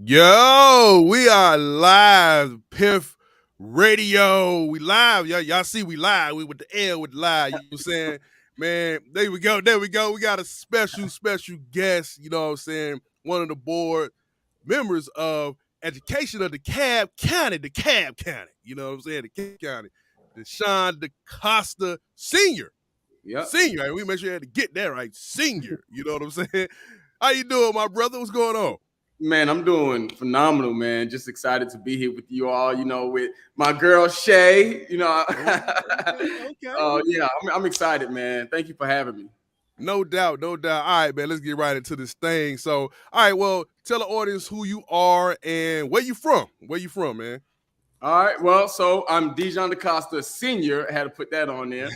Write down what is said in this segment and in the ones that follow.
Yo, we are live, Piff Radio. We live. Y'all see we live. We with the L with the live. You know what I'm saying? Man, there we go. There we go. We got a special guest, you know what I'm saying? One of the board members of education of DeKalb County. You know what I'm saying? DeKalb County. Diijon Dacosta Senior. Yep. Senior. And we make sure you had to get that right. Senior. You know what I'm saying? How you doing, my brother? What's going on? Man, I'm doing phenomenal, man. Just excited to be here with you all, with my girl Shay, Okay. Yeah, I'm excited, man. Thank you for having me. No doubt. All right, man, let's get right into this thing. So, all right, well, tell the audience who you are and where you from. Where you from, man? All right, well, so I'm Diijon Dacosta Senior. I had to put that on there.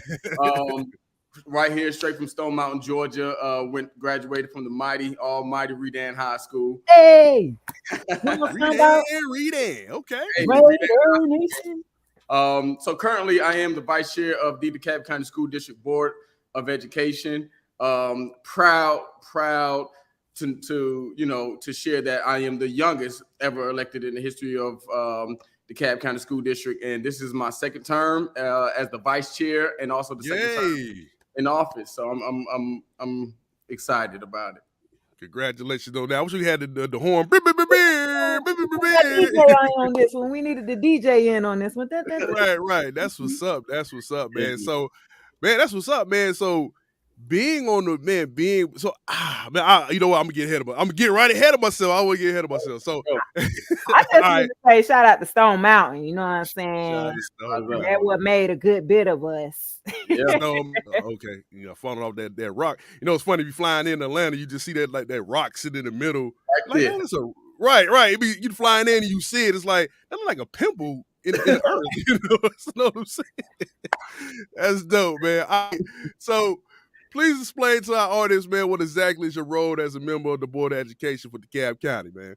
Right here, straight from Stone Mountain, Georgia. Graduated from the almighty Redan High School. Hey, Redan. Okay. Hey, so currently, I am the vice chair of the DeKalb County School District Board of Education. Proud to share that I am the youngest ever elected in the history of DeKalb County School District, and this is my second term as the vice chair, and also the second term in office. So I'm excited about it. Congratulations on that. I wish we had the horn. DJ on this one. We needed the DJ in on this one. Right. That's what's up, man. So, man, that's what's up, man. So, being on the you know what? I'm gonna get right ahead of myself. I want to get ahead of myself. So I just want to say shout out to Stone Mountain. You know what I'm saying? That what made a good bit of us. Yeah. Okay. Falling off that rock. You know, it's funny if you flying in Atlanta, you just see that that rock sitting in the middle. Right. You flying in and you see it. It's like that look like a pimple in the earth. You know what I'm saying? That's dope, man. So. Please explain to our audience, man, what exactly is your role as a member of the Board of Education for DeKalb County, man?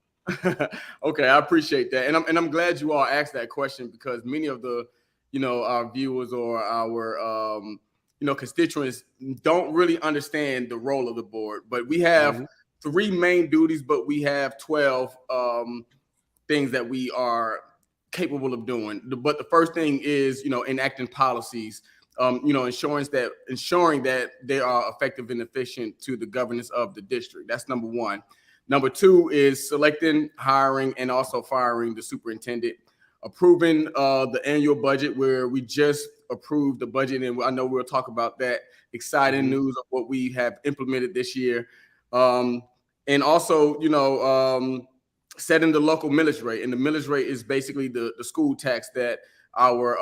Okay, I appreciate that, and I'm glad you all asked that question, because many of the, our viewers or our, constituents don't really understand the role of the board. But we have 3 main duties, but we have 12 things that we are capable of doing. But the first thing is, enacting policies. Ensuring that they are effective and efficient to the governance of the district. That's number 1. Number 2 is selecting, hiring, and also firing the superintendent. Approving the annual budget, where we just approved the budget, and I know we'll talk about that exciting news of what we have implemented this year. And also, setting the local millage rate. And the millage rate is basically the school tax that our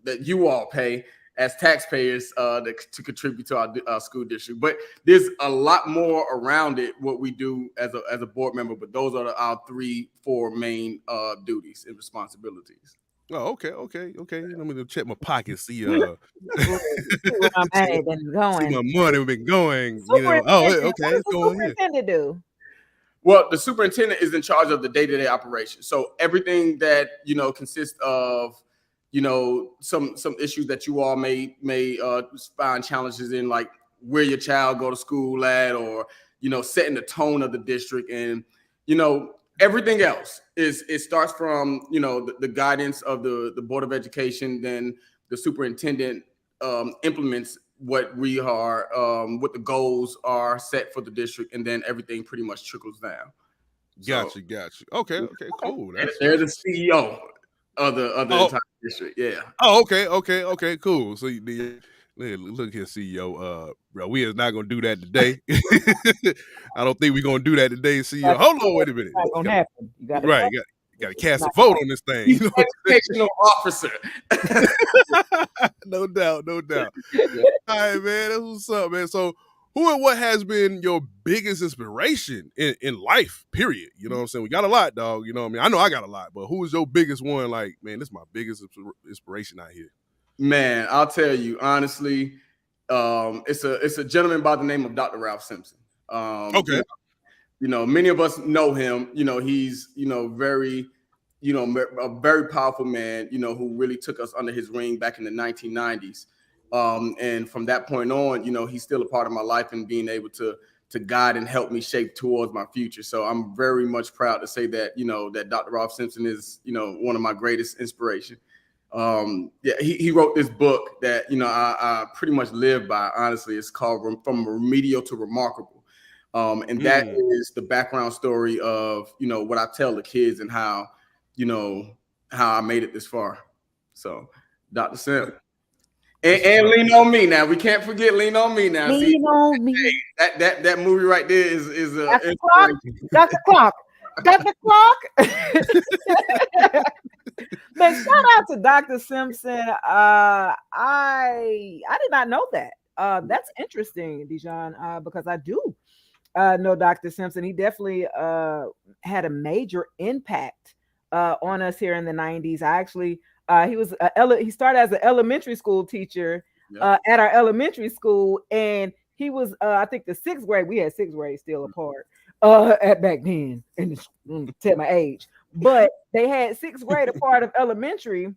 that you all pay as taxpayers to contribute to our school district. But there's a lot more around it, what we do as a board member, but those are our 4 main duties and responsibilities. Oh, okay. Let me check my pockets, see my money been going. See my money been going. Okay. What does the superintendent do? Well, the superintendent is in charge of the day-to-day operation. So everything that, consists of, some issues that you all may find challenges in, like where your child go to school at, or, setting the tone of the district. And, everything else it starts from, the guidance of the Board of Education. Then the superintendent implements what we are, what the goals are set for the district, and then everything pretty much trickles down. Got you. Okay, cool. They're the CEO of the entire district. Yeah. Oh, okay, cool. So look here, CEO. Bro, we is not gonna do that today. I don't think we're gonna do that today, CEO. Hold on, wait a minute. That's not gonna happen. You got to cast a vote on this thing. He's an educational officer. No doubt. Yeah. All right, man. That's what's up, man. So, who and what has been your biggest inspiration in life, period? You know what I'm saying? We got a lot, dog. You know what I mean? I know I got a lot, but who is your biggest one? Like, man, this is my biggest inspiration out here. Man, I'll tell you, honestly, it's a gentleman by the name of Dr. Ralph Simpson. Okay. Many of us know him. He's, very, a very powerful man, who really took us under his wing back in the 1990s. And from that point on, he's still a part of my life, and being able to guide and help me shape towards my future. So I'm very much proud to say that, that Dr. Rolf Simpson is, one of my greatest inspiration. He wrote this book that, I pretty much live by, honestly. It's called From Remedial to Remarkable. And that is the background story of, what I tell the kids and how I made it this far. So Dr. Sim. And Lean on Me now. We can't forget Lean on Me now. Lean on Me. That movie right there is Dr. Clark. Dr. Clark. Dr. Clark. Man, shout out to Dr. Simpson. I did not know that. That's interesting, Diijon, because I do know Dr. Simpson. He definitely had a major impact on us here in the 90s. I actually he started as an elementary school teacher at our elementary school, and he was I think the 6th grade. We had 6th grade still apart at back then, and tell my age, but they had 6th grade a part of elementary.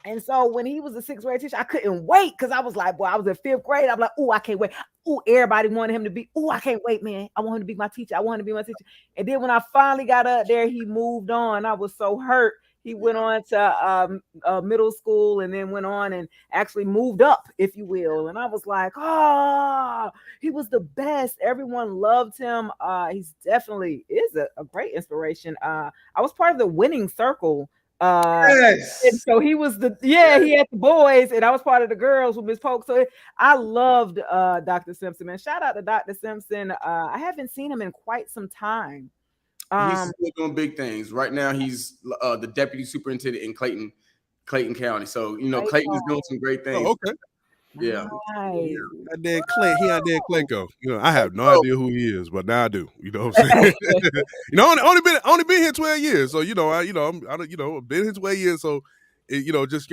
And so when he was a 6th grade teacher, I couldn't wait, because I was like, boy, I was in 5th grade. I'm like, oh, I can't wait. Oh, everybody wanted him to be. Oh, I can't wait, man. I want him to be my teacher. I want him to be my teacher. And then when I finally got up there, he moved on. I was so hurt. He went on to middle school, and then went on and actually moved up, if you will. And I was like, oh, he was the best. Everyone loved him. He's definitely is a great inspiration. I was part of the winning circle. Yes. And so he was he had the boys, and I was part of the girls with Miss Polk. So I loved Dr. Simpson, man. Shout out to Dr. Simpson. I haven't seen him in quite some time. He's still doing big things. Right now, he's the deputy superintendent in Clayton County. So, Clayton is doing some great things. Oh, okay. Yeah. Nice. That Clay, he out there Clayco. I have no idea who he is, but now I do. You know what I'm saying? only been here 12 years. So, I've been here 12 years. So, just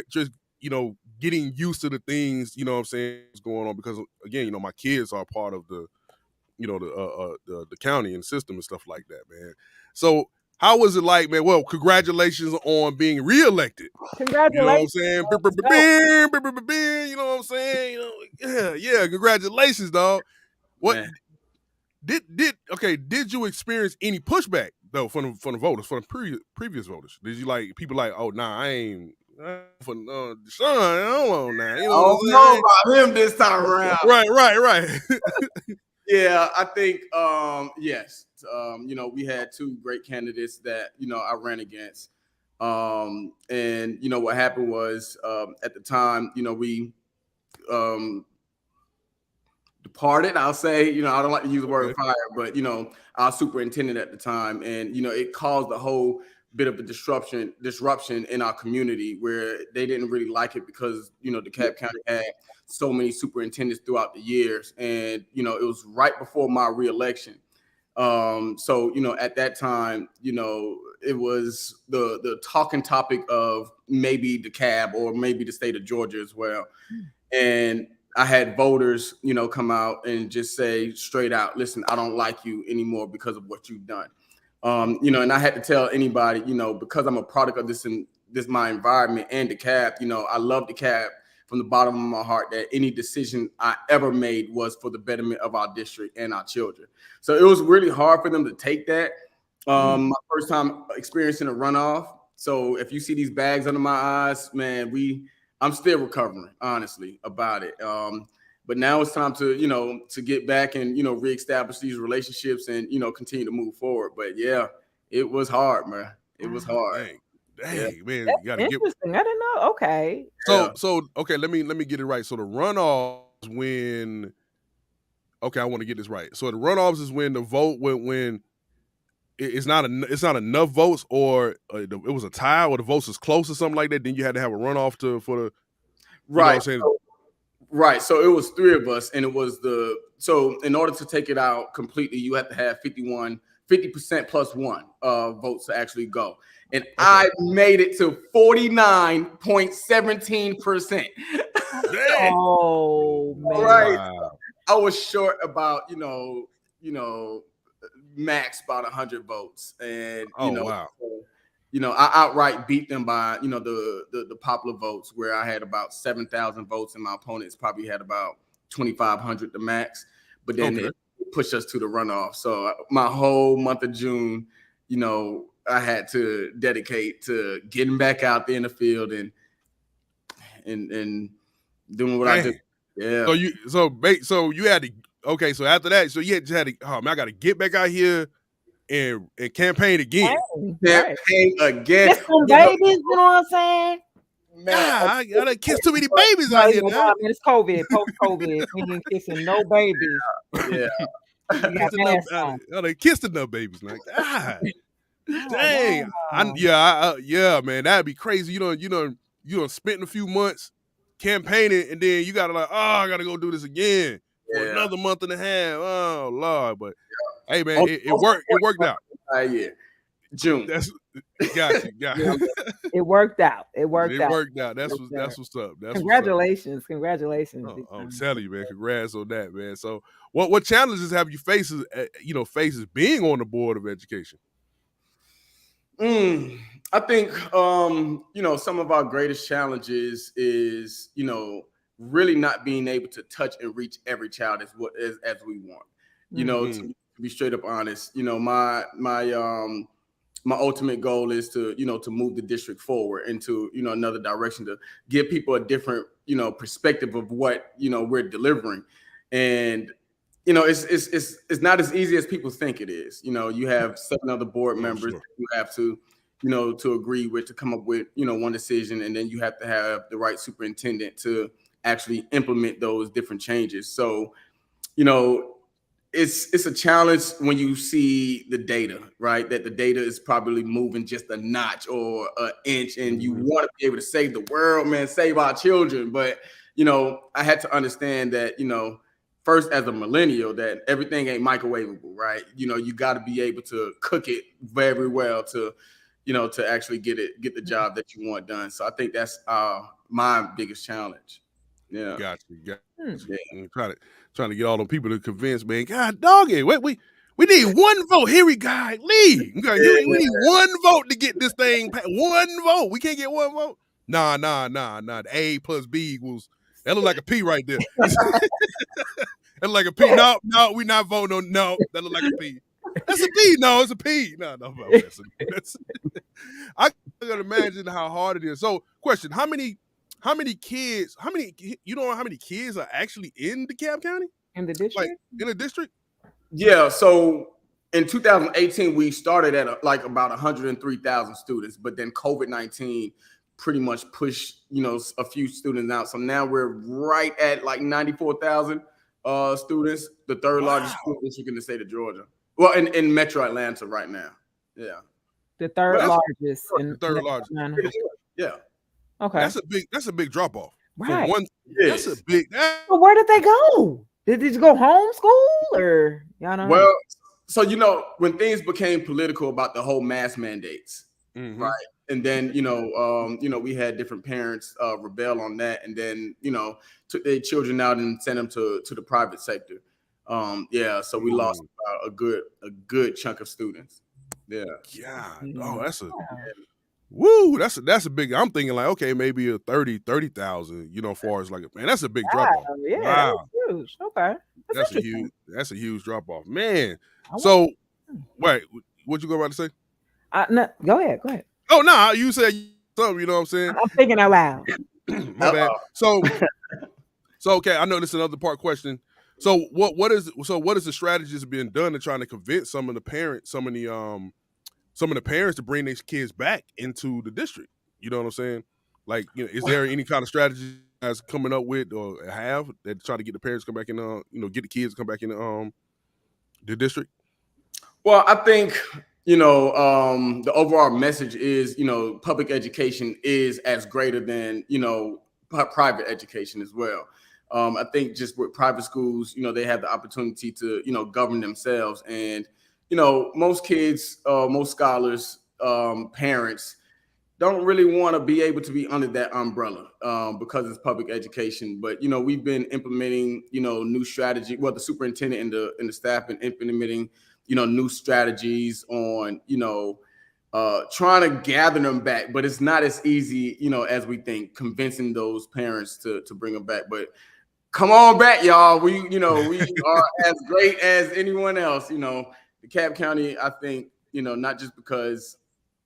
getting used to the things, what I'm saying, is going on, because again, my kids are part of the county and system and stuff like that, man. So how was it like, man? Well, congratulations on being reelected. Congratulations. You know what I'm saying? You know what I'm saying? Yeah, congratulations, dog. What did you experience any pushback though from the voters, from the previous voters? Did you people oh nah, I ain't for Diijon, I don't know now. You know what I'm saying? About him this time around. Right. Yeah, I think yes. We had 2 great candidates that I ran against. And what happened was at the time, we departed. I'll say, I don't like to use the word fire, but our superintendent at the time, and it caused a whole bit of a disruption in our community, where they didn't really like it, because DeKalb County had so many superintendents throughout the years, and it was right before my reelection. So at that time, it was the talking topic of maybe DeKalb or maybe the state of Georgia as well. And I had voters, come out and just say straight out, listen, I don't like you anymore because of what you've done. And I had to tell anybody, because I'm a product of this my environment and DeKalb, I love DeKalb from the bottom of my heart, that any decision I ever made was for the betterment of our district and our children. So it was really hard for them to take that. My first time experiencing a runoff. So if you see these bags under my eyes, man, I'm still recovering, honestly, about it. But now it's time to, to get back and, reestablish these relationships and, continue to move forward. But yeah, it was hard, man. It was hard. Dang, man, that's you gotta interesting. I didn't know. Okay. So okay, let me get it right. So the runoffs when I want to get this right. So the runoffs is when the vote when it's not enough votes, or it was a tie, or the votes is close or something like that. Then you had to have a runoff for the right. Right. So it was 3 of us, and it was so in order to take it out completely, you have to have 50% plus 1 votes to actually go. And I made it to 49.17%. Oh man! Right. Wow. I was short about max about 100 votes, and wow. I outright beat them by the popular votes, where I had about 7,000 votes, and my opponents probably had about 2,500 the max. But then push us to the runoff. So my whole month of June, I had to dedicate to getting back out there in the field and doing what I do. Yeah. So you had to, okay, so after that, so you had to, oh man, I got to get back out here and campaign again. Campaign again. Kiss some babies, you know what I'm saying? Man, I gotta kiss too many babies out here now. It's COVID, post-COVID. We ain't kissing no babies. Yeah. I done kissed enough babies. Like, dang. Wow. Man, that'd be crazy. You done spent a few months campaigning, and then you gotta I gotta go do this again for another month and a half. Oh Lord, but hey man, it worked out. Yeah, June. Got you. It worked out. It worked out. That's what's up. Congratulations. Oh, I'm telling you, man. Congrats on that, man. So, what challenges have you faced as being on the board of education? I think some of our greatest challenges is really not being able to touch and reach every child as we want. To be straight up honest, my ultimate goal is to move the district forward into another direction, to give people a different perspective of what we're delivering. And it's not as easy as people think it is. You have 7 other board members that you have to to agree with, to come up with one decision, and then you have to have the right superintendent to actually implement those different changes. So it's a challenge when you see the data, right? That the data is probably moving just a notch or an inch, and you want to be able to save the world, man, save our children. But, I had to understand that, first as a millennial, that everything ain't microwavable, right? You got to be able to cook it very well to actually get the job that you want done. So I think that's my biggest challenge. Yeah. Got you. Trying to get all them people to convince, man. God dog it. We need one vote. Here we go. Lee. We need one vote to get this thing passed. One vote. We can't get one vote. Nah. The A plus B equals. That look like a P right there. That look like a P. No, we not voting on. No, that look like a P. That's a P. No, it's a P. No. I can imagine how hard it is. So, question: How many kids? You know how many kids are actually in DeKalb County? In the district? Like, in the district? Yeah. So in 2018, we started at about 103,000 students, but then COVID-19 pretty much pushed a few students out. So now we're right at like 94,000 students, the third largest school district in the state of Georgia. Well, in Metro Atlanta right now. Yeah. The third largest. The third largest. Yeah. Okay. That's a big drop off. Right. That's a big. Well, where did they go? Did you go homeschool or y'all know? Well, so when things became political about the whole mask mandates, right? And then we had different parents rebel on that, and then took their children out and sent them to the private sector. So we lost a good chunk of students. Yeah. Oh, that's a. Woo, that's a big. I'm thinking like, okay, maybe a 30,000. As far as like, man, that's a big drop off. Yeah, wow. That's huge. Okay, that's a huge drop off, man. So, wait, what you about to say? No, go ahead. Oh no, you said something. You know what I'm saying? I'm thinking out loud. My bad. So okay, I know this is another part question. So what is the strategies being done to trying to convince some of the parents to bring these kids back into the district? You know what I'm saying? Like, is there any kind of strategy that's coming up with or have that try to get the parents to come back in, get the kids to come back in the district? Well, I think, the overall message is, public education is as greater than, private education as well. I think just with private schools, they have the opportunity to, govern themselves. And most kids, most scholars, parents don't really want to be able to be under that umbrella because it's public education. But, we've been implementing, new strategy. Well, the superintendent and the staff been implementing, new strategies on, trying to gather them back. But it's not as easy, as we think, convincing those parents to bring them back. But come on back, y'all. We are as great as anyone else. DeKalb County, I think, not just because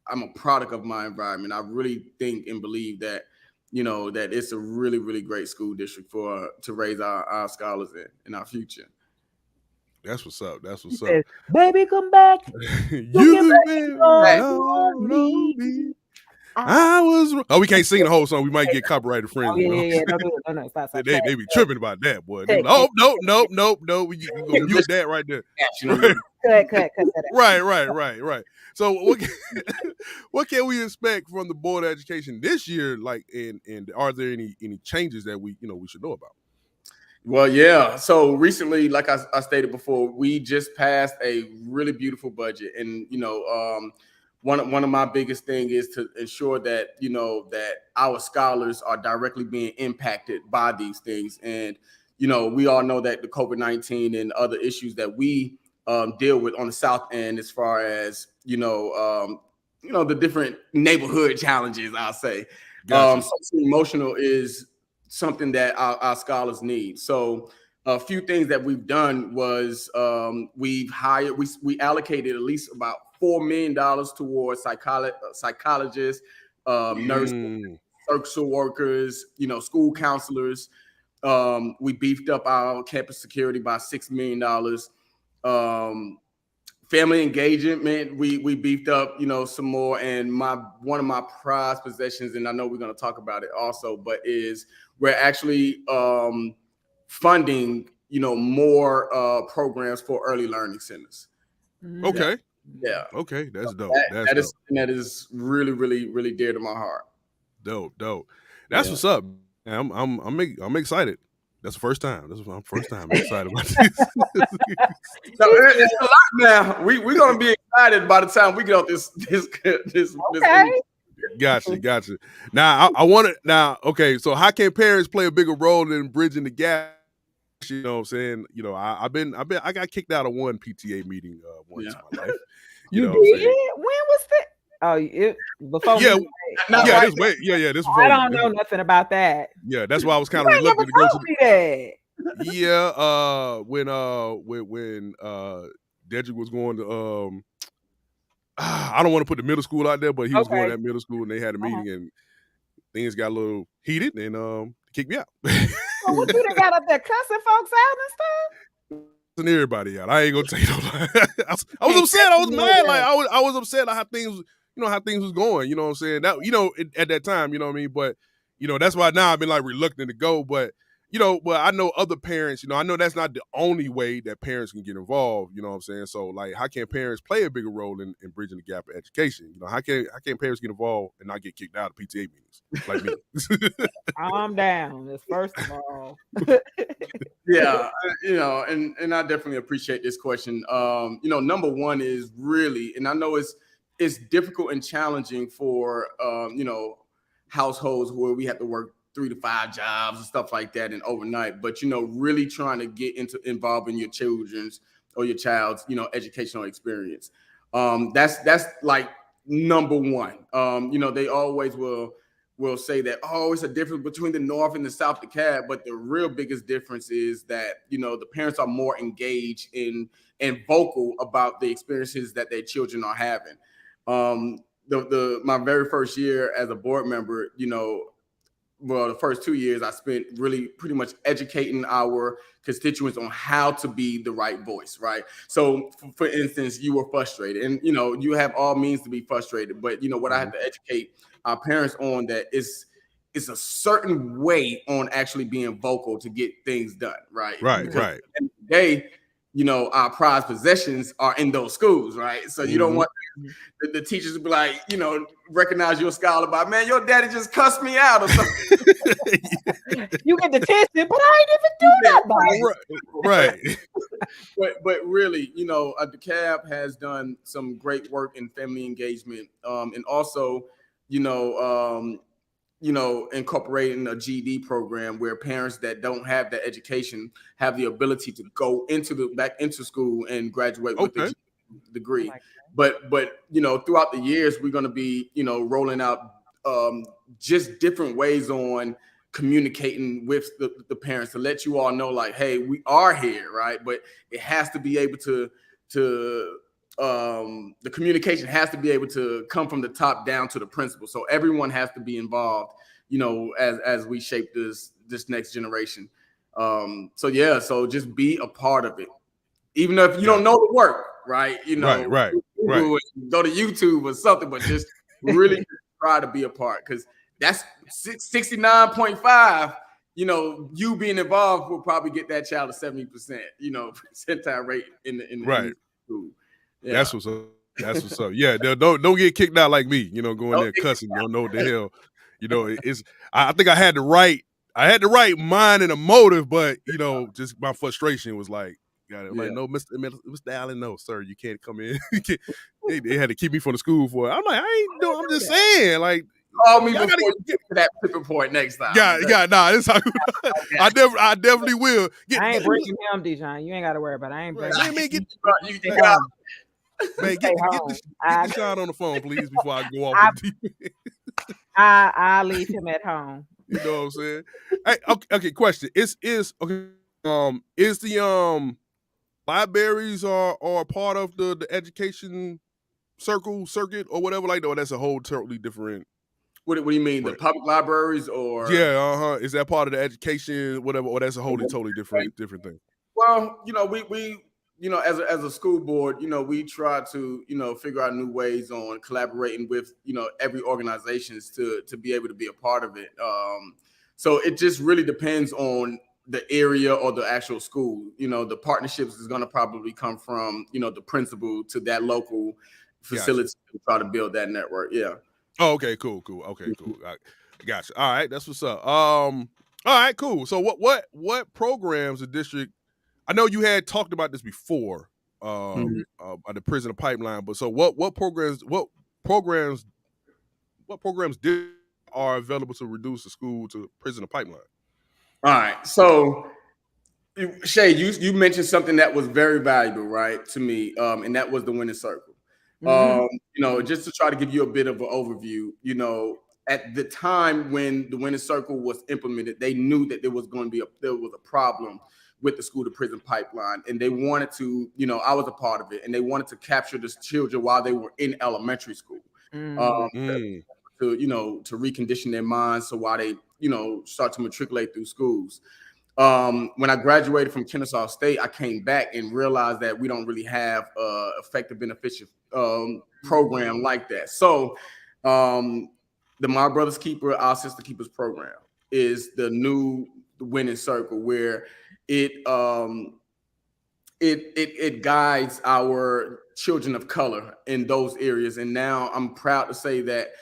I'm a product of my environment. I really think and believe that, that it's a really, really great school district to raise our scholars in our future. That's what's up. That's what's up. Baby, come back. I was. Oh, we can't sing the whole song. We might get copyrighted friends. Oh, yeah. No, stop. They be tripping about that, boy. They like, oh, nope. You gonna mute that right there. Cut. Right. So what can we expect from the Board of Education this year? Like, and are there any changes that we should know about? Well, yeah. So recently, like I stated before, we just passed a really beautiful budget, and one of my biggest thing is to ensure that that our scholars are directly being impacted by these things, and we all know that the COVID-19 and other issues that we deal with on the South End, as far as the different neighborhood challenges, I'll say. Gotcha. Social emotional is something that our scholars need. So a few things that we've done was we allocated at least about $4 million towards psychologists, nurses, social workers, school counselors. We beefed up our campus security by $6 million. Family engagement, we beefed up, some more. And one of my prized possessions, and I know we're going to talk about it also, but is we're actually funding, more programs for early learning centers. Okay. Yeah. Okay, that's dope. That is really, really, really dear to my heart. Dope. That's what's up. I'm excited. That's the first time. This is my first time I'm excited about this. So it's a lot now. We're gonna be excited by the time we get off this. Okay. Gotcha. Now I want to now. Okay, so how can parents play a bigger role in bridging the gap? You know what I'm saying? I got kicked out of one PTA meeting once in my life. You did? When was that? Oh, before. Yeah, this way. Yeah, this. I don't know nothing about that. Yeah, that's why I was kind of reluctant to go to that. Yeah, when Dedrick was going to I don't want to put the middle school out there, but he was going to that middle school, and they had a meeting, and things got a little heated, and kicked me out. Well, what you done got up there cussing folks out and stuff? And everybody out. I ain't gonna tell you no. I was upset. I was mad. Like I was upset at how things was going. You know what I'm saying? That at that time, you know what I mean. But that's why now I've been like reluctant to go. But but I know other parents. I know that's not the only way that parents can get involved. You know what I'm saying? So like, how can parents play a bigger role in bridging the gap of education? How can parents get involved and not get kicked out of PTA meetings like me? Calm down. That's first of all. Yeah, and I definitely appreciate this question. Number one is really, and I know it's difficult and challenging for households where we have to work 3 to 5 jobs and stuff like that and overnight, but really trying to get involved in your children's or your child's educational experience. That's like number one. They always will say that, it's a difference between the North and the South DeKalb, but the real biggest difference is that the parents are more engaged and vocal about the experiences that their children are having. My very first year as a board member, the first 2 years I spent really pretty much educating our constituents on how to be the right voice, right? So for instance, you were frustrated, and you have all means to be frustrated, but what I had to educate our parents on that is a certain way on actually being vocal to get things done, right? Right. Because at the end of the day, our prized possessions are in those schools, right? So you don't want the teachers to be like, recognize your scholar by, man, your daddy just cussed me out or something. You get detention, but I ain't even do that. Right. But really, DeKalb has done some great work in family engagement, and also, incorporating a GED program where parents that don't have that education have the ability to go back into school and graduate with a degree. But throughout the years, we're going to be rolling out just different ways on communicating with the parents to let you all know, like, hey, we are here, right? But it has to be able to the communication has to be able to come from the top down to the principal. So everyone has to be involved, as we shape this next generation. So just be a part of it, even if you don't know the work, right? Right. Go to YouTube or something, but just really try to be a part, because that's 69.5. You being involved will probably get that child a 70%, percentile rate in the school. Yeah. That's what's up. That's what's up. Yeah, don't get kicked out like me. Going there cussing. You don't know what the hell. It's. I think I had the right mind and a motive, but just my frustration was like, like, no, Mr. Allen, no, sir, you can't come in. They had to keep me from the school for it. I'm like, I ain't doing. I'm just saying, like. Call me before you get to that tipping point next time. It's how I definitely will. I ain't breaking him, Diijon. You ain't got to worry about it. I ain't breaking him. Get Diijon on the phone, please, before I go off. I'll leave him at home. You know what I'm saying? Hey, okay. Question: Is the libraries are part of the education circuit or whatever? Like, no, that's a whole totally different. What do you mean? The public libraries or? Yeah, Is that part of the education, whatever, or that's a whole totally different thing? Well, we as a school board, we try to, figure out new ways on collaborating with, every organizations to be able to be a part of it. So it just really depends on the area or the actual school. The partnerships is going to probably come from, the principal to that local facility to try to build that network. Yeah. Oh, okay, cool. Okay, cool. I gotcha. All right, that's what's up. All right, cool. So what programs the district? I know you had talked about this before, the prison pipeline. But so what programs are available to reduce the school to prison pipeline? All right, so Shay, you mentioned something that was very valuable, right, to me, and that was the winning circle. Just to try to give you a bit of an overview, at the time when the winning circle was implemented, they knew that there was a problem with the school to prison pipeline, and they wanted to, I was a part of it, and they wanted to capture the children while they were in elementary school, to recondition their minds, so while they, start to matriculate through schools. When I graduated from Kennesaw State, I came back and realized that we don't really have a effective beneficial program like that. So the My Brother's Keeper, Our Sister Keepers program is the new winning circle, where it guides our children of color in those areas. And now I'm proud to say that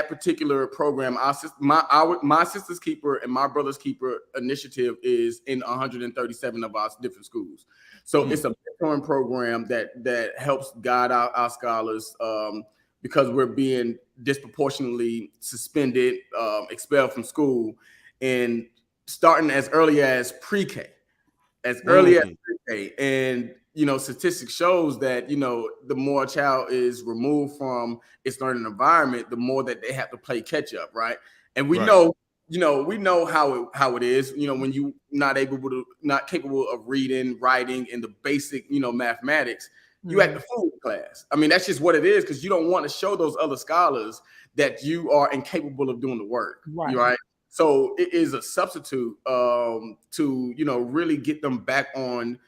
particular program, My Sister's Keeper and My Brother's Keeper initiative, is in 137 of our different schools. So it's a mentoring program that helps guide our scholars, because we're being disproportionately suspended, expelled from school, and starting as early as pre-K, and statistics shows that the more a child is removed from its learning environment, the more that they have to play catch up, right? And we know how it is, when you not capable of reading, writing, and the basic, mathematics, you at the food class. I mean, that's just what it is, because you don't want to show those other scholars that you are incapable of doing the work, right? So it is a substitute to really get them back on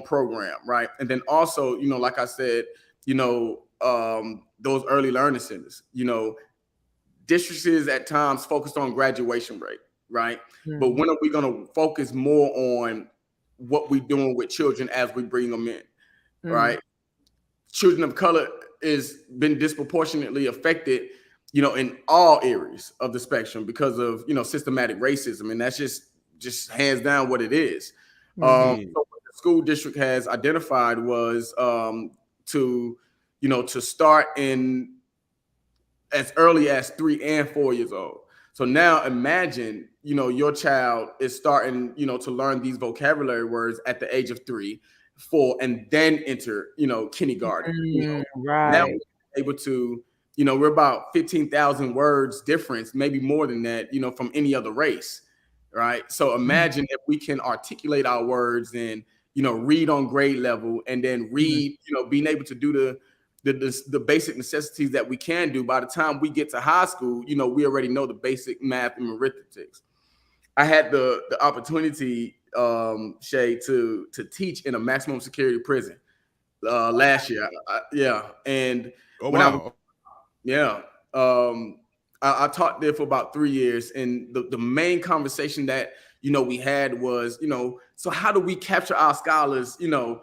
program, right? And then also, like I said, those early learning centers, districts at times focused on graduation rate, right? But when are we going to focus more on what we're doing with children as we bring them in, right? Children of color is been disproportionately affected, in all areas of the spectrum because of, systematic racism. And that's just hands down what it is. So what the school district has identified was to start in as early as 3 and 4 years old. So now imagine, your child is starting, to learn these vocabulary words at the age of 3, 4, and then enter, kindergarten. Right. Now we're able to you know, we're about 15,000 words difference, maybe more than that, you know, from any other race, right? So imagine if we can articulate our words and, you know, read on grade level, and then read, you know, being able to do the basic necessities that we can do. By the time we get to high school, you know, we already know the basic math and arithmetic. I had the opportunity, Shay, to teach in a maximum security prison last year. And I taught there for about 3 years, and the main conversation that, you know, we had was, you know, so how do we capture our scholars, you know,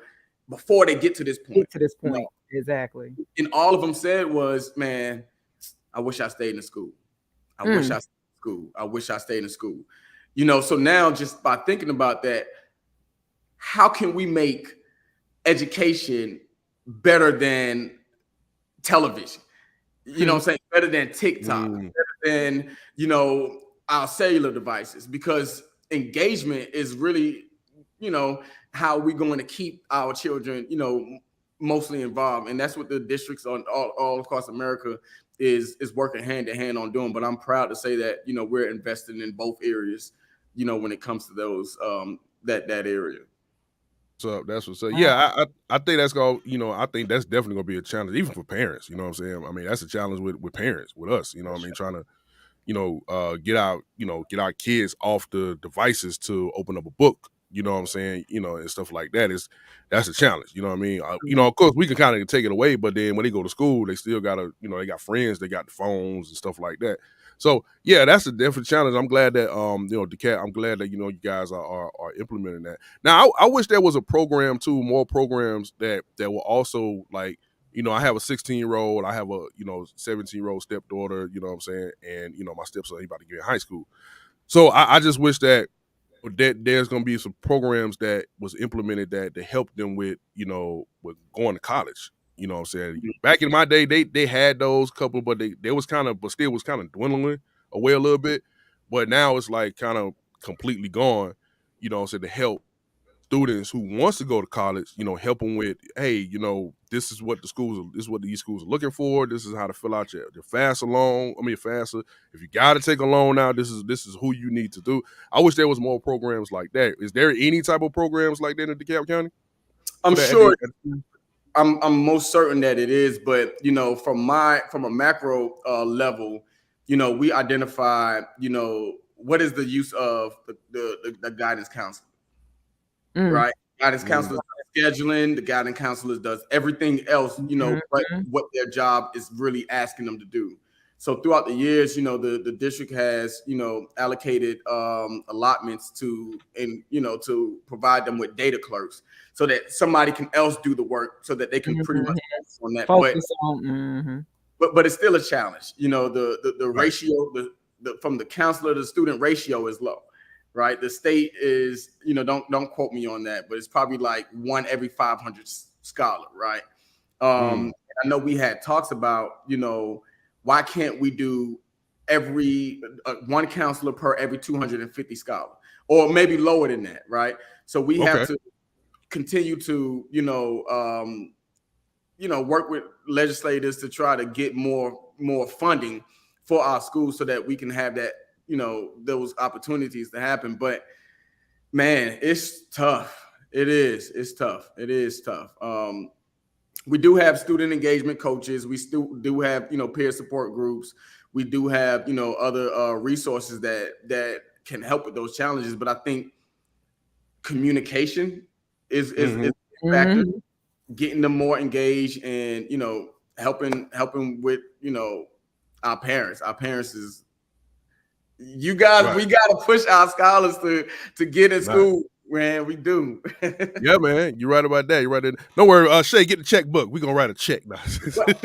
before they get to this point? You know? Exactly. And all of them said was, man, I wish I stayed in school. I wish I stayed in school. You know, so now just by thinking about that, how can we make education better than television? You know what I'm saying? Better than TikTok, better than, you know, our cellular devices, because engagement is really, you know, how we're going to keep our children, you know, mostly involved. And that's what the districts on all across America is working hand in hand on doing. But I'm proud to say that, you know, we're investing in both areas, you know, when it comes to those, that area. So that's what's up. Yeah, I think that's going, you know, I think that's definitely gonna be a challenge, even for parents. You know what I'm saying? I mean, that's a challenge with parents, with us. You know what I mean? Trying to, you know, get our kids off the devices to open up a book. You know what I'm saying? You know, and stuff like that that's a challenge. You know what I mean? You know, of course, we can kind of take it away, but then when they go to school, they still gotta, you know, they got friends, they got the phones and stuff like that. So yeah, that's a different challenge. I'm glad that you know, I'm glad that, you know, you guys are implementing that. Now I wish there was a program too, more programs that will also, like, you know, I have a 16-year-old, I have a, you know, 17-year-old stepdaughter, you know what I'm saying, and, you know, my stepson, he about to get in high school. So I just wish that there's gonna be some programs that was implemented that to help them with, you know, with going to college. You know what I'm saying? Back in my day, they had those couple, but they was kind of, but still was kind of dwindling away a little bit. But now it's like kind of completely gone, you know, so to help students who wants to go to college, you know, help them with, hey, you know, this is what these schools are looking for. This is how to fill out your FAFSA loan. I mean, FAFSA. If you got to take a loan now, this is who you need to do. I wish there was more programs like that. Is there any type of programs like that in DeKalb County? I'm sure. I'm most certain that it is, but, you know, from a macro level, you know, we identify, you know, what is the use of the guidance counselor, right? Guidance counselors scheduling, the guidance counselors does everything else, you know, but what their job is really asking them to do. So throughout the years, you know, the district has, you know, allocated allotments to provide them with data clerks, so that somebody can else do the work, so that they can pretty much focus on that. But it's still a challenge. You know, the ratio, the from the counselor to the student ratio is low, right? The state is, you know, don't quote me on that, but it's probably like 1 every 500 scholar, right? I know we had talks about, you know, why can't we do every one counselor per every 250 scholar, or maybe lower than that, right? So we have to continue to, you know, work with legislators to try to get more funding for our schools, so that we can have that, you know, those opportunities to happen. But man, it's tough. It's tough. It is tough. We do have student engagement coaches. We still do have, you know, peer support groups. We do have, you know, other resources that can help with those challenges. But I think communication is a factor. Getting them more engaged, and, you know, helping with, you know, our parents. Our parents is, you guys, right. We got to push our scholars to get in school. Man, we do. Yeah, man, you're right about that. You're right. Don't worry, Shay, get the checkbook. We're gonna write a check now. but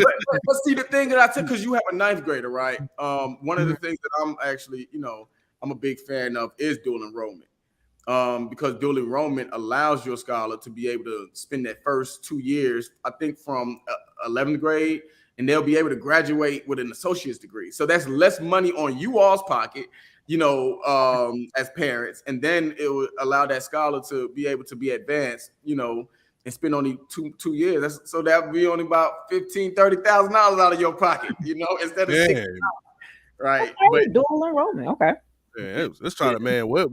see, the thing that I took, because you have a 9th grader, right? One of the things that I'm actually, you know, I'm a big fan of is dual enrollment. Because dual enrollment allows your scholar to be able to spend that first 2 years, I think, from 11th grade, and they'll be able to graduate with an associate's degree. So that's less money on you all's pocket, you know, as parents. And then it would allow that scholar to be able to be advanced, you know, and spend only two years. So that would be only about $15,000-$30,000 out of your pocket, instead of $60. Right. Okay, but dual enrollment. Okay. Man, let's try to man. Look,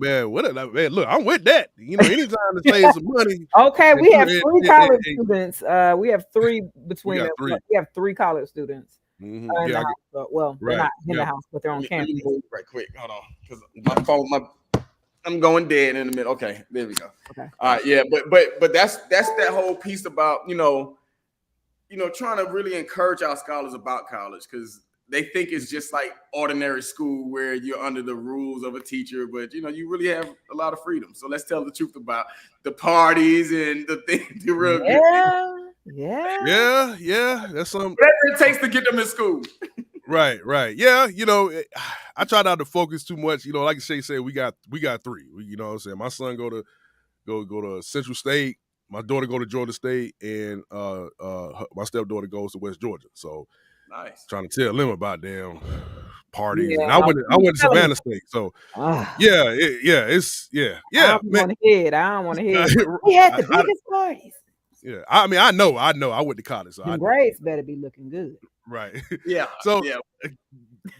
I'm with that. Anytime to save some money. Okay, we have 3 college students. We have 3 between us. We have 3 college students. In the house. They're not in the house, but they're on campus. Right quick. Hold on, because my phone, I'm going dead in a minute. Okay, there we go. Okay. All right, yeah, but that's that whole piece about trying to really encourage our scholars about college, because they think it's just like ordinary school where you're under the rules of a teacher, but you really have a lot of freedom. So let's tell the truth about the parties and the things. Yeah. That's something. Whatever it takes to get them in school. Right. Yeah. I try not to focus too much. Like Shay said, we got 3. You know what I'm saying? My son go to Central State. My daughter go to Georgia State, and my stepdaughter goes to West Georgia. So. Nice. Trying to tell them about damn parties. Yeah, and I went to Savannah State. So it's I don't want to hear it. We had the biggest parties. Yeah. I mean, I know. I went to college. So grades better be looking good. Right. Yeah. So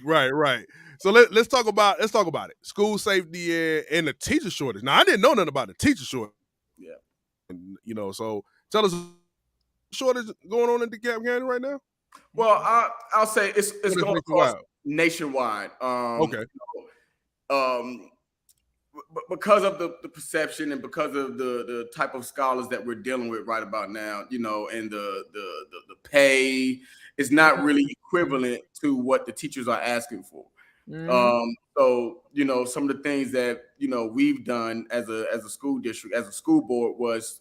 right. So let's talk about it. School safety and the teacher shortage. Now, I didn't know nothing about the teacher shortage. Yeah. And, so tell us, shortage going on in DeKalb County right now? Well, I'll say it's going across nationwide. Okay. Because of the perception and because of the type of scholars that we're dealing with right about now, and the pay is not really equivalent to what the teachers are asking for. So some of the things that we've done as a school district, as a school board, was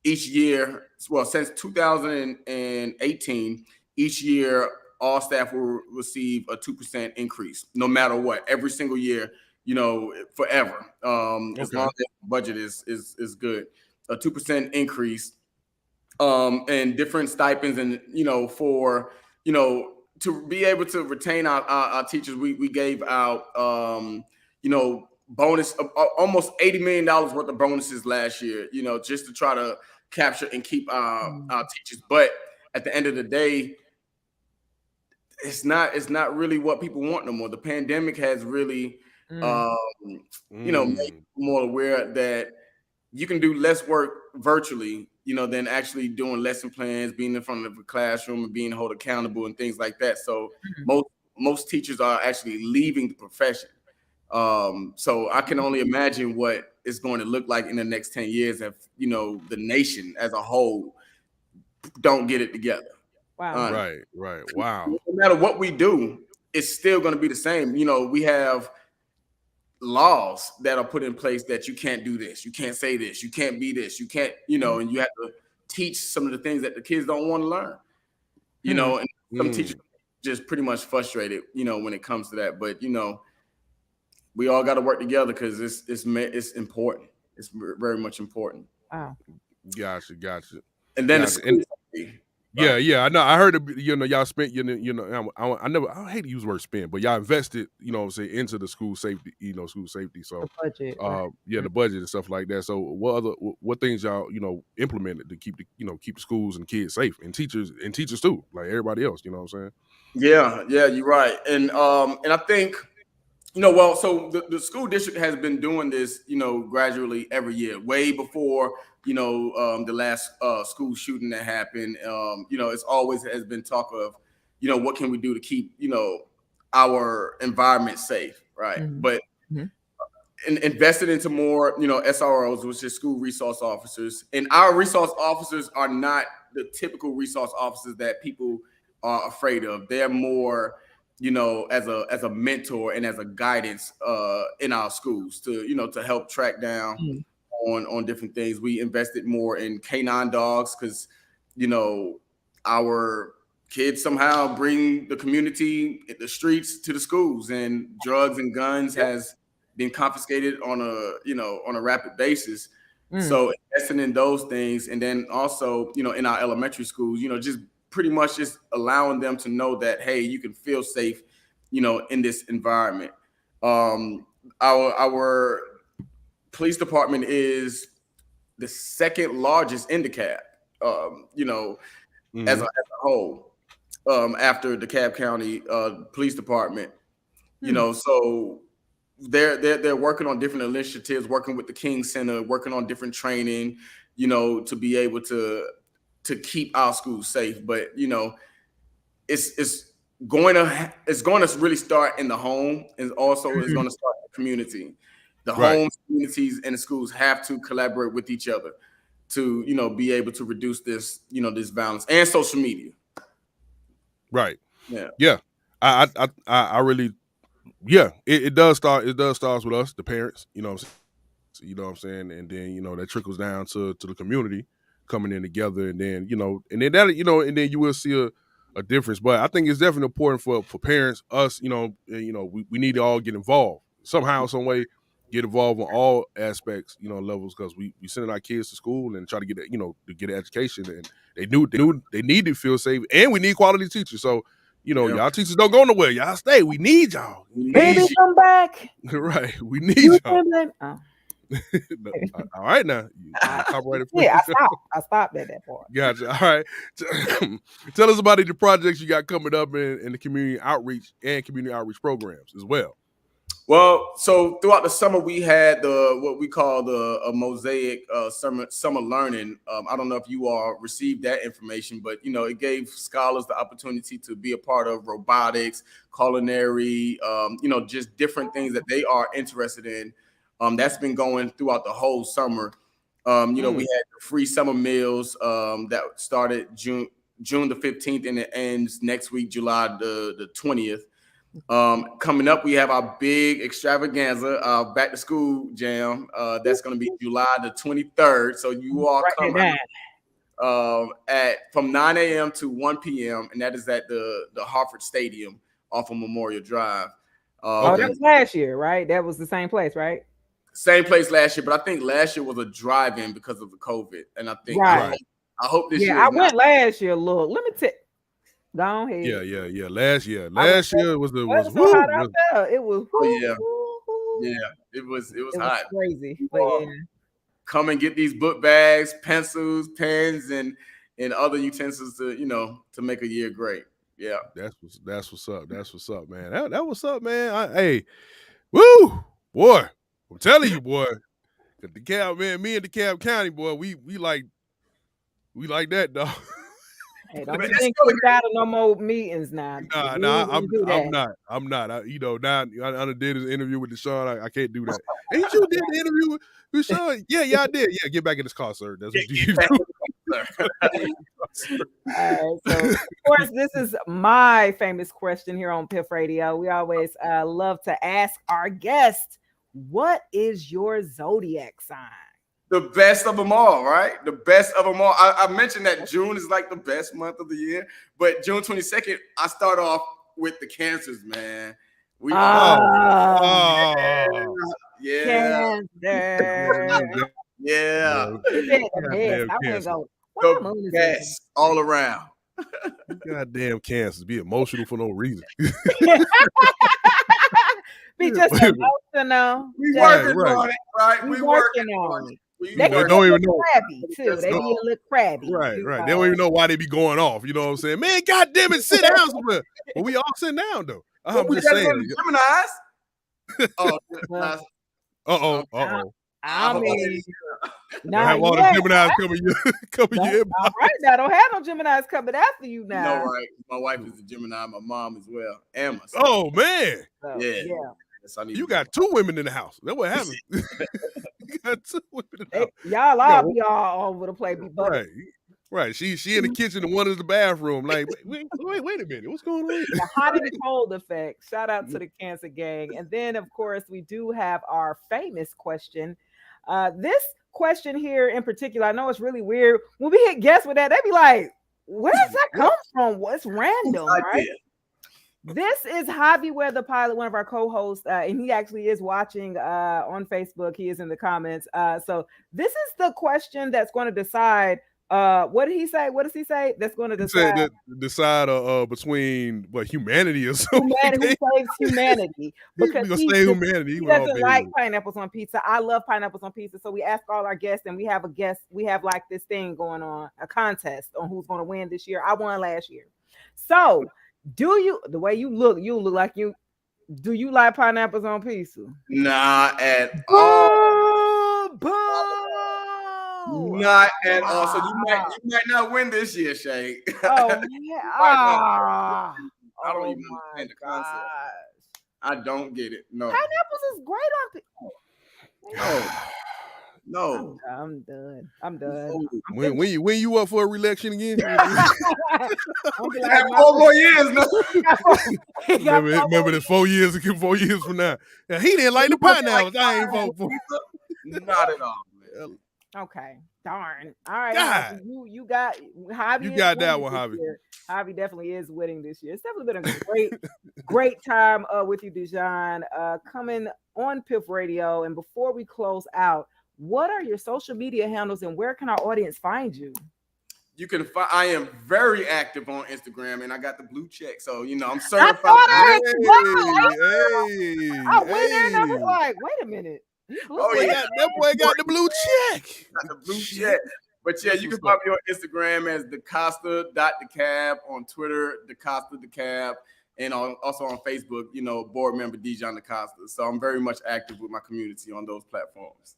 each year, since 2018, each year all staff will receive a 2% increase, no matter what, every single year, forever. As long as the budget is good, a 2% increase, and different stipends, and for to be able to retain our teachers, we gave out bonus almost $80 million worth of bonuses last year, just to try to capture and keep our teachers. But at the end of the day, it's not really what people want no more. The pandemic has really made people more aware that you can do less work virtually, than actually doing lesson plans, being in front of a classroom and being held accountable and things like that. So most teachers are actually leaving the profession. So I can only imagine what it's going to look like in the next 10 years if, the nation as a whole don't get it together. Wow. Right. Wow. No matter what we do, it's still going to be the same. We have laws that are put in place that you can't do this, you can't say this, you can't be this, you can't, and you have to teach some of the things that the kids don't want to learn. And some teachers just pretty much frustrated, when it comes to that. But we all got to work together because it's important. It's very much important. Wow. Gotcha. And then the school safety. Yeah, I know. I heard y'all spent, I hate to use the word spend, but y'all invested, into the school safety, So the budget, the budget and stuff like that. So what things y'all, implemented to keep the schools and kids safe, and teachers too, like everybody else, you know what I'm saying? Yeah, you're right. And I think, so the school district has been doing this, gradually every year, way before, the last school shooting that happened. It's always has been talk of, what can we do to keep, our environment safe, right? Mm-hmm. But invested into more, SROs, which is school resource officers. And our resource officers are not the typical resource officers that people are afraid of. They're more, as a mentor and as a guidance in our schools to help track down on different things. We invested more in canine dogs because, our kids somehow bring the community, the streets to the schools, and drugs and guns has been confiscated on a rapid basis. So investing in those things, and then also, in our elementary schools, just pretty much just allowing them to know that, hey, you can feel safe, in this environment. Our police department is the second largest in DeKalb, as a whole, after DeKalb County Police Department. So they're working on different initiatives, working with the King Center, working on different training, to be able to keep our schools safe. But it's going to really start in the home, and also it's going to start in the community. The homes, communities, and the schools have to collaborate with each other to be able to reduce this this violence, and social media. Right. Yeah. I really. Yeah, it does start. It does start with us, the parents. You know what I'm saying, and then that trickles down to the community coming in together, and then and then that and then you will see a difference. But I think it's definitely important for parents, us. We need to all get involved somehow, some way. Get involved on all aspects, levels, because we sending our kids to school and try to get to get an education, and they need to feel safe, and we need quality teachers. So. Y'all teachers don't go nowhere. Y'all stay. We need y'all. Baby, come back. Right. We need y'all. Oh. All right now. I stopped at that part. Gotcha. All right. Tell us about the projects you got coming up in the community outreach programs as well. Well, so throughout the summer, we had what we call the mosaic summer learning. I don't know if you all received that information, but it gave scholars the opportunity to be a part of robotics, culinary, just different things that they are interested in. That's been going throughout the whole summer. We had the free summer meals that started June the 15th, and it ends next week, July the 20th. Coming up, we have our big extravaganza, back to school jam. That's going to be July the 23rd. So you all come from 9 a.m. to 1 p.m. and that is at the Hartford Stadium off of Memorial Drive. That was last year, right? That was the same place, right? Same place last year, but I think last year was a drive-in because of the COVID, and I think I hope this year. I went last year. Look, let me tell. Go ahead. Yeah. Last year was so hot out there. It was. It was hot. Crazy. But come and get these book bags, pencils, pens, and other utensils to make a year great. Yeah, that's what's up. That's what's up, man. That what's up, man. Hey, woo, boy. I'm telling you, boy. The DeKalb, man. Me and DeKalb County, boy. We like that, dog. Hey, don't you think we're out of no more meetings now? I'm not. I did his interview with Deshaun. I can't do that. And you did the interview with Deshaun? Yeah, I did. Yeah, get back in this car, sir. That's what you do. So, of course, this is my famous question here on Piff Radio. We always love to ask our guests, what is your zodiac sign? The best of them all, right? The best of them all. I mentioned that June is like the best month of the year, but June 22nd, I start off with the Cancers, man. Cancer. Yeah. The best all around. Goddamn Cancers. Be emotional for no reason. Be just emotional. We working on it, right? We working on it. They don't even know. Crabby too. They be a little crabby. Right. They don't even know why they be going off. You know what I'm saying? Man, goddamn it, sit down somewhere. Well, we all sitting down though. I'm just saying. Geminis. I mean, have all the Geminis coming your inbox. All right, now don't have no Geminis coming after you now. No, right. My wife is a Gemini. My mom as well. And my son. Oh man. Yeah. Yes, you got two women in the house. That's what happened. You got two women in the house. Y'all all be all over the place. Right. She in the kitchen and one is the bathroom. Like, wait a minute. What's going on here? The hot and cold effect. Shout out to the Cancer gang. And then, of course, we do have our famous question. This question here in particular, I know it's really weird. When we hit guests with that, they be like, where does that come from? What's random, right? This is Javi Ware, the pilot, one of our co-hosts, and he actually is watching on Facebook. He is in the comments. So this is the question that's going to decide What did he say? What does he say? That's going to He said decide that decide between what humanity or something. who saves humanity, because we gonna say humanity. he doesn't like pineapples on pizza. I love pineapples on pizza, so we ask all our guests, and we have a guest. We have like this thing going on, a contest on who's going to win this year. I won last year. So, the way you look like you. Do you like pineapples on pizza? Nah, at all. Not at all. So you might not win this year, Shay. Oh yeah. I don't even understand the concept. I don't get it. No. Pineapples is great on pizza. No. I'm done. When you up for a re-election again? I have 4 more years. No. remember this 4 years from now. Now he didn't like the pineapples. I ain't vote for. Not at all, man. Okay. Darn. All right. God. You got Javi. You got that one, Javi. Javi definitely is winning this year. It's definitely been a great time with you, Diijon. Coming on Piff Radio. And before we close out, what are your social media handles and where can our audience find you? You can find. I am very active on Instagram, and I got the blue check, so I'm certified. I went there and I was like, wait a minute. That boy got the blue check. Got the blue check. But yeah, you can find me on Instagram as Dacosta.DeKalb, on Twitter, Dacosta.DeKalb, and also on Facebook, board member Diijon Dacosta. So I'm very much active with my community on those platforms.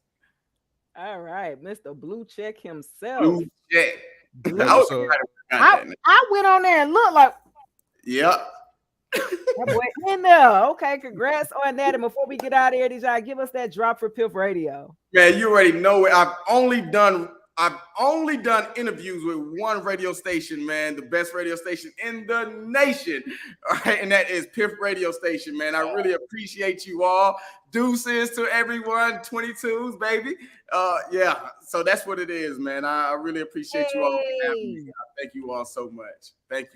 All right, Mr. Blue Check himself. Blue check. I went on there and looked like. Yep. That boy in there. Okay, congrats on that. And before we get out of here, Diijon, give us that drop for Piff Radio. Man, you already know it. I've only done interviews with one radio station, man, the best radio station in the nation. All right, and that is Piff Radio Station, man. I really appreciate you all. Deuces to everyone, 22s, baby. Yeah, so that's what it is, man. I really appreciate you all for having me. Thank you all so much. Thank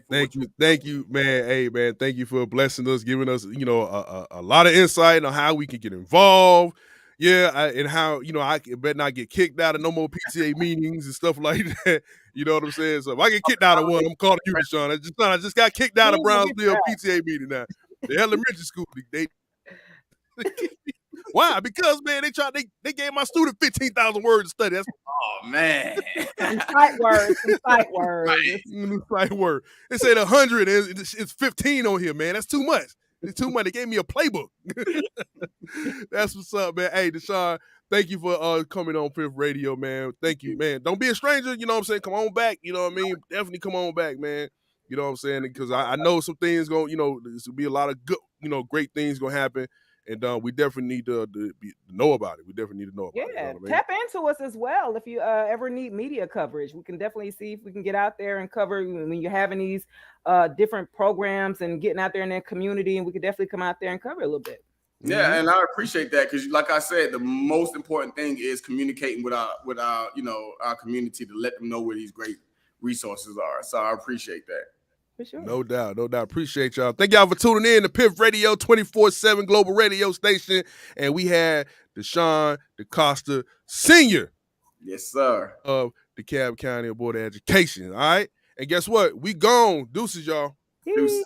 you, man. Hey, man, thank you for blessing us, giving us, a lot of insight on how we can get involved. Yeah, and how, I better not get kicked out of no more PTA meetings and stuff like that. You know what I'm saying? So if I get kicked out of one, I'm calling you, Sean. I just got kicked out of Brownsville PTA meeting now. The elementary school, why? Because, man, they gave my student 15,000 words to study. Oh, man. Sight words. Sight word. They said 100. It's 15 on here, man. That's too much. It's too much. They gave me a playbook. That's what's up, man. Hey, Diijon, thank you for coming on Piff Radio, man. Thank you, man. Don't be a stranger. You know what I'm saying? Come on back. You know what I mean? Definitely come on back, man. You know what I'm saying? Because I know some things there's going to be a lot of good, great things going to happen. And we definitely need to know about it. We definitely need to know about it. Yeah, tap into us as well if you ever need media coverage. We can definitely see if we can get out there and cover when you're having these different programs and getting out there in their community, and we can definitely come out there and cover a little bit. Yeah, and I appreciate that because, like I said, the most important thing is communicating with our community to let them know where these great resources are. So I appreciate that. For sure. No doubt. Appreciate y'all. Thank y'all for tuning in to Piff Radio 24/7 global radio station. And we had Diijon Dacosta Sr. Yes, sir. Of DeKalb County Board of Education. All right. And guess what? We gone. Deuces, y'all. Deuces.